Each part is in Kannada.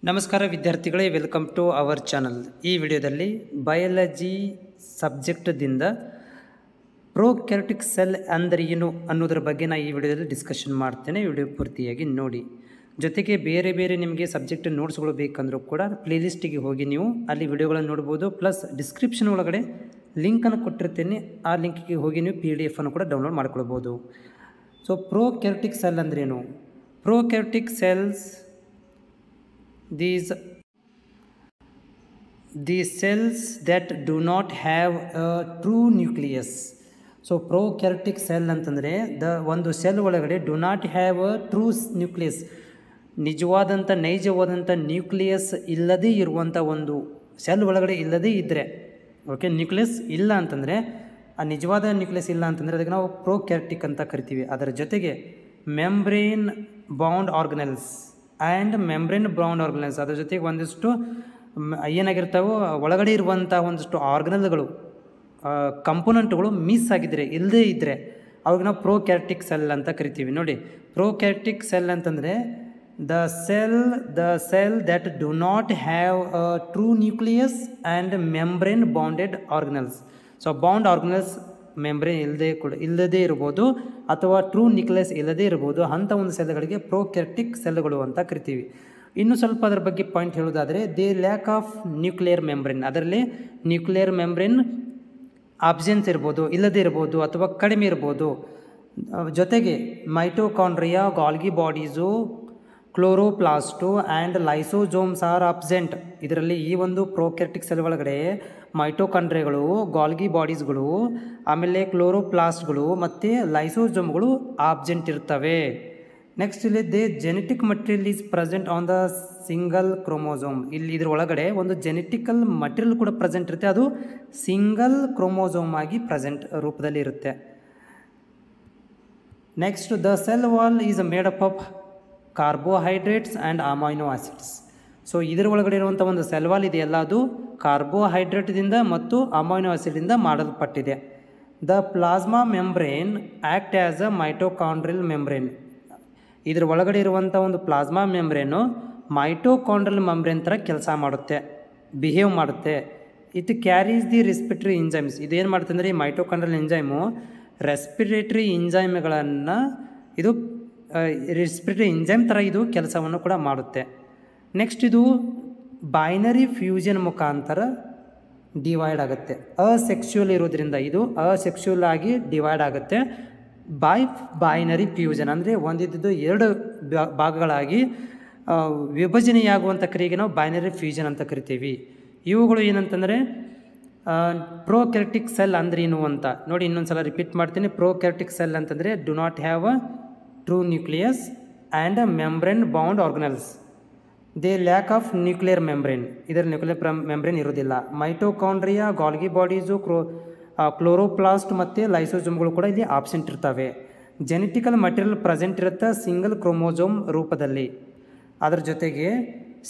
ನಮಸ್ಕಾರ ವಿದ್ಯಾರ್ಥಿಗಳೇ, ವೆಲ್ಕಮ್ ಟು ಅವರ್ ಚಾನಲ್. ಈ ವಿಡಿಯೋದಲ್ಲಿ ಬಯಾಲಜಿ ಸಬ್ಜೆಕ್ಟ್ದಿಂದ ಪ್ರೊಕ್ಯಾರಿಯೋಟಿಕ್ ಸೆಲ್ ಅಂದರೆ ಏನು ಅನ್ನೋದ್ರ ಬಗ್ಗೆ ನಾನು ಈ ವಿಡಿಯೋದಲ್ಲಿ ಡಿಸ್ಕಷನ್ ಮಾಡ್ತೇನೆ. ವಿಡಿಯೋ ಪೂರ್ತಿಯಾಗಿ ನೋಡಿ. ಜೊತೆಗೆ ಬೇರೆ ಬೇರೆ ನಿಮಗೆ ಸಬ್ಜೆಕ್ಟ್ ನೋಟ್ಸ್ಗಳು ಬೇಕಂದರೂ ಕೂಡ ಪ್ಲೇಲಿಸ್ಟಿಗೆ ಹೋಗಿ ನೀವು ಅಲ್ಲಿ ವಿಡಿಯೋಗಳನ್ನು ನೋಡ್ಬೋದು. ಪ್ಲಸ್ ಡಿಸ್ಕ್ರಿಪ್ಷನ್ ಒಳಗಡೆ ಲಿಂಕನ್ನು ಕೊಟ್ಟಿರ್ತೇನೆ. ಆ ಲಿಂಕಿಗೆ ಹೋಗಿ ನೀವು PDF ಅನ್ನು ಕೂಡ ಡೌನ್ಲೋಡ್ ಮಾಡ್ಕೊಳ್ಬೋದು. ಸೊ ಪ್ರೊಕ್ಯಾರಿಯೋಟಿಕ್ ಸೆಲ್ ಅಂದ್ರೇನು? Prokaryotic cells these cells that do not have a true nucleus. So prokaryotic cell ಅಂತಂದರೆ ಒಂದು ಸೆಲ್ ಒಳಗಡೆ do not have a true nucleus, ನೈಜವಾದಂಥ ನ್ಯೂಕ್ಲಿಯಸ್ ಇಲ್ಲದೇ ಇರುವಂಥ ಒಂದು ಸೆಲ್ ಒಳಗಡೆ ಇಲ್ಲದೇ ಇದ್ದರೆ, ಓಕೆ, ನ್ಯೂಕ್ಲಿಯಸ್ ಇಲ್ಲ ಅಂತಂದರೆ, ಆ ನಿಜವಾದ ನ್ಯೂಕ್ಲಿಯಸ್ ಇಲ್ಲ ಅಂತಂದರೆ ಅದಕ್ಕೆ ನಾವು ಪ್ರೊಕ್ಯಾರಿಯೋಟಿಕ್ ಅಂತ ಕರಿತೀವಿ. ಅದರ ಜೊತೆಗೆ membrane bound organelles and membrane bound organelles, ಅದ್ರ ಜೊತೆಗೆ ಒಂದಿಷ್ಟು ಏನಾಗಿರ್ತಾವೋ ಒಳಗಡೆ ಇರುವಂಥ ಒಂದಿಷ್ಟು ಆರ್ಗನಲ್ಗಳು, ಕಂಪೋನೆಂಟ್ಗಳು ಮಿಸ್ ಆಗಿದ್ದರೆ, ಇಲ್ಲದೇ ಇದ್ದರೆ ಅವಾಗ ನಾವು ಪ್ರೊಕ್ಯಾರಿಯೋಟಿಕ್ ಸೆಲ್ ಅಂತ ಕರಿತೀವಿ. ನೋಡಿ, ಪ್ರೊಕ್ಯಾರಿಯೋಟಿಕ್ ಸೆಲ್ ಅಂತಂದರೆ the cell that do not have a true nucleus and membrane bounded organelles. So bound organelles membrane ಇಲ್ಲದೇ ಇರ್ಬೋದು ಅಥವಾ ಟ್ರೂ ನ್ಯೂಕ್ಲಿಯಸ್ ಇಲ್ಲದೇ ಇರ್ಬೋದು. ಅಂಥ ಒಂದು ಸೆಲ್ಗಳಿಗೆ ಪ್ರೊಕ್ಯಾರಿಯೋಟಿಕ್ ಸೆಲ್ಗಳು ಅಂತ ಕರಿತೀವಿ. ಇನ್ನು ಸ್ವಲ್ಪ ಅದರ ಬಗ್ಗೆ ಪಾಯಿಂಟ್ ಹೇಳೋದಾದರೆ, they lack of nuclear membrane, ಅದರಲ್ಲಿ ನ್ಯೂಕ್ಲಿಯರ್ ಮೆಂಬ್ರೇನ್ ಆಬ್ಸೆನ್ಸ್ ಇರ್ಬೋದು, ಇಲ್ಲದೇ ಇರ್ಬೋದು ಅಥವಾ ಕಡಿಮೆ ಇರ್ಬೋದು. ಜೊತೆಗೆ mitochondria, Golgi bodies, chloroplast and lysosomes are absent. ಇದರಲ್ಲಿ ಈ ಒಂದು ಪ್ರೊಕ್ಯಾರಿಯೋಟಿಕ್ ಸೆಲ್ ಒಳಗಡೆ ಮೈಟೋಕಾಂಡ್ರಿಯಾಗಳು, ಗಾಲ್ಗಿ ಬಾಡೀಸ್ಗಳು, ಆಮೇಲೆ ಕ್ಲೋರೋಪ್ಲಾಸ್ಟ್ಗಳು ಮತ್ತು ಲೈಸೋಜೋಮ್ಗಳು ಆಬ್ಸೆಂಟ್ ಇರ್ತವೆ. ನೆಕ್ಸ್ಟ್ ಇಲ್ಲಿ they genetic material is present on the single chromosome. ಇಲ್ಲಿ ಇದ್ರ ಒಳಗಡೆ ಒಂದು ಜೆನೆಟಿಕಲ್ ಮಟೀರಿಯಲ್ ಕೂಡ ಪ್ರೆಸೆಂಟ್ ಇರುತ್ತೆ, ಅದು ಸಿಂಗಲ್ ಕ್ರೋಮೋಸೋಮ್ ಆಗಿ ಪ್ರೆಸೆಂಟ್ ರೂಪದಲ್ಲಿ ಇರುತ್ತೆ. Next the cell wall is made up of carbohydrates and amino acids. So ಇದರ ಒಳಗಡೆ ಇರುವಂಥ ಒಂದು ಸೆಲ್ ವಾಲ್ ಇದೆಯಲ್ಲ, ಅದು ಕಾರ್ಬೋಹೈಡ್ರೇಟ್ದಿಂದ ಮತ್ತು ಅಮೈನೋ ಆಸಿಡಿಂದ ಮಾಡಲ್ಪಟ್ಟಿದೆ. The plasma membrane act as a mitochondrial membrane. ಇದರ ಒಳಗಡೆ ಇರುವಂಥ ಒಂದು ಪ್ಲಾಸ್ಮಾ ಮೆಂಬ್ರೇನು ಮೈಟೋಕಾಂಡ್ರಿಯಲ್ ಮೆಂಬ್ರೇನ್ ಥರ ಕೆಲಸ ಮಾಡುತ್ತೆ, ಬಿಹೇವ್ ಮಾಡುತ್ತೆ. It carries the respiratory enzymes. ಇದೇನು ಮಾಡುತ್ತೆ ಅಂದರೆ, ಈ ಮೈಟೋಕಾಂಡ್ರಿಯಲ್ ಎಂಜೈಮು ರೆಸ್ಪಿರೇಟರಿ ಎಂಜೈಮ್ಗಳನ್ನು ಇದು ರೆಸ್ಪಿರೇಟರಿ ಎಂಜೈಮ್ ಥರ ಇದು ಕೆಲಸವನ್ನು ಕೂಡ ಮಾಡುತ್ತೆ. ನೆಕ್ಸ್ಟ್ ಇದು ಬೈನರಿ ಫ್ಯೂಷನ್ ಮುಖಾಂತರ ಡಿವೈಡ್ ಆಗುತ್ತೆ. ಅಸೆಕ್ಸುವಲ್ ಇರೋದ್ರಿಂದ ಇದು ಅಸೆಕ್ಸುವಲ್ ಆಗಿ ಡಿವೈಡ್ ಆಗುತ್ತೆ ಬೈನರಿ ಫ್ಯೂಷನ್. ಅಂದರೆ ಒಂದಿದ್ದು ಎರಡು ಭಾಗಗಳಾಗಿ ವಿಭಜನೆಯಾಗುವಂಥ ಕ್ರಿಯೆಗೆ ನಾವು ಬೈನರಿ ಫ್ಯೂಷನ್ ಅಂತ ಕರಿತೀವಿ. ಇವುಗಳು ಏನಂತಂದರೆ ಪ್ರೊಕ್ಯಾರಿಯೋಟಿಕ್ ಸೆಲ್ ಅಂದ್ರೆ ಏನು ಅಂತ ನೋಡಿ. ಇನ್ನೊಂದು ಸಲ ರಿಪೀಟ್ ಮಾಡ್ತೀನಿ. ಪ್ರೊಕ್ಯಾರಿಯೋಟಿಕ್ ಸೆಲ್ ಅಂತಂದರೆ do not have a true nucleus and membrane bound organelles. They lack of nuclear membrane, ಇದರ ನ್ಯೂಕ್ಲಿಯರ್ ಮೆಂಬ್ರೇನ್ ಇರೋದಿಲ್ಲ. ಮೈಟೋಕಾಂಡ್ರಿಯಾ, ಗಾಲ್ಗಿ ಬಾಡೀಸು, ಕ್ಲೋರೋಪ್ಲಾಸ್ಟ್ ಮತ್ತು ಲೈಸೋಜೋಮ್ಗಳು ಕೂಡ ಇಲ್ಲಿ ಆಬ್ಸೆಂಟ್ ಇರ್ತವೆ. ಜೆನೆಟಿಕಲ್ ಮಟೀರಿಯಲ್ ಪ್ರೆಸೆಂಟ್ ಇರುತ್ತೆ ಸಿಂಗಲ್ ಕ್ರೋಮೋಸೋಮ್ ರೂಪದಲ್ಲಿ. ಅದರ ಜೊತೆಗೆ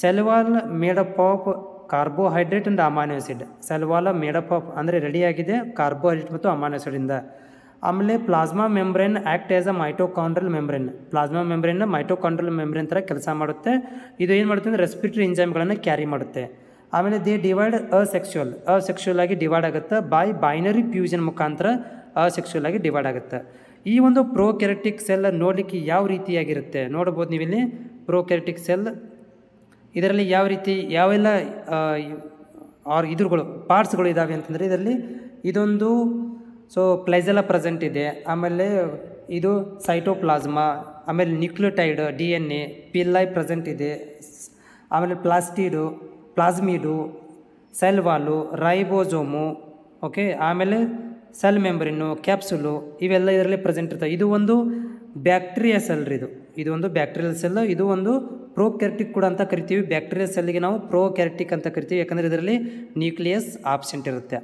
cell wall made up of carbohydrate and amino acid. Cell wall made up of ಅಂದರೆ ರೆಡಿಯಾಗಿದೆ ಕಾರ್ಬೋಹೈಡ್ರೇಟ್ ಮತ್ತು ಅಮೈನೋ ಆಸಿಡಿಂದ. ಆಮೇಲೆ plasma membrane act as a mitochondrial membrane. Plasma membrane mitochondrial membrane ಥರ ಕೆಲಸ ಮಾಡುತ್ತೆ. ಇದು ಏನು ಮಾಡುತ್ತೆ ಅಂದರೆ ರೆಸ್ಪಿರೇಟರಿ ಎಂಜೈಮ್ಗಳನ್ನು ಕ್ಯಾರಿ ಮಾಡುತ್ತೆ. ಆಮೇಲೆ ದೇ ಡಿವೈಡ್ ಅಸೆಕ್ಸುವಲ್ ಆಗಿ ಡಿವೈಡ್ ಆಗುತ್ತೆ ಬೈನರಿ ಫ್ಯೂಷನ್ ಮುಖಾಂತರ ಅಸೆಕ್ಸುವಲ್ ಆಗಿ ಡಿವೈಡ್ ಆಗುತ್ತೆ. ಈ ಒಂದು ಪ್ರೊಕ್ಯಾರಿಯೋಟಿಕ್ ಸೆಲ್ ನೋಡಲಿಕ್ಕೆ ಯಾವ ರೀತಿಯಾಗಿರುತ್ತೆ ನೋಡ್ಬೋದು ನೀವಿಲ್ಲಿ. ಪ್ರೊಕ್ಯಾರಿಯೋಟಿಕ್ ಸೆಲ್ ಇದರಲ್ಲಿ ಯಾವೆಲ್ಲ ಇದ್ರುಗಳು ಪಾರ್ಟ್ಸ್ಗಳು ಇದ್ದಾವೆ ಅಂತಂದರೆ, ಇದರಲ್ಲಿ ಇದೊಂದು ಪ್ಲೈಸೆಲ್ಲ ಪ್ರೆಸೆಂಟ್ ಇದೆ. ಆಮೇಲೆ ಇದು ಸೈಟೋಪ್ಲಾಸ್ಮಾ, ಆಮೇಲೆ ನ್ಯೂಕ್ಲಿಯೋಟೈಡ್ DNA, ಪಿಲ್ಲೈ ಪ್ರೆಸೆಂಟ್ ಇದೆ. ಆಮೇಲೆ ಪ್ಲಾಸ್ಮಿಡು, ಸೆಲ್ ವಾಲು, ರೈಬೋಸೋಮು, ಓಕೆ, ಆಮೇಲೆ ಸೆಲ್ ಮೆಂಬ್ರೇನು, ಕ್ಯಾಪ್ಸುಲು, ಇವೆಲ್ಲ ಇದರಲ್ಲಿ ಪ್ರೆಸೆಂಟ್ ಇರ್ತವೆ. ಇದು ಒಂದು ಬ್ಯಾಕ್ಟೀರಿಯಾ ಸೆಲ್. ಇದು ಒಂದು ಬ್ಯಾಕ್ಟೀರಿಯಲ್ ಸೆಲ್. ಇದು ಒಂದು ಪ್ರೊಕ್ಯಾರಿಯೋಟಿಕ್ ಕೂಡ ಅಂತ ಕರಿತೀವಿ. ಬ್ಯಾಕ್ಟೀರಿಯಾ ಸೆಲ್ಗೆ ನಾವು ಪ್ರೊಕ್ಯಾರಿಯೋಟಿಕ್ ಅಂತ ಕರಿತೀವಿ, ಯಾಕಂದರೆ ಇದರಲ್ಲಿ ನ್ಯೂಕ್ಲಿಯಸ್ ಆಬ್ಸೆಂಟ್ ಇರುತ್ತೆ.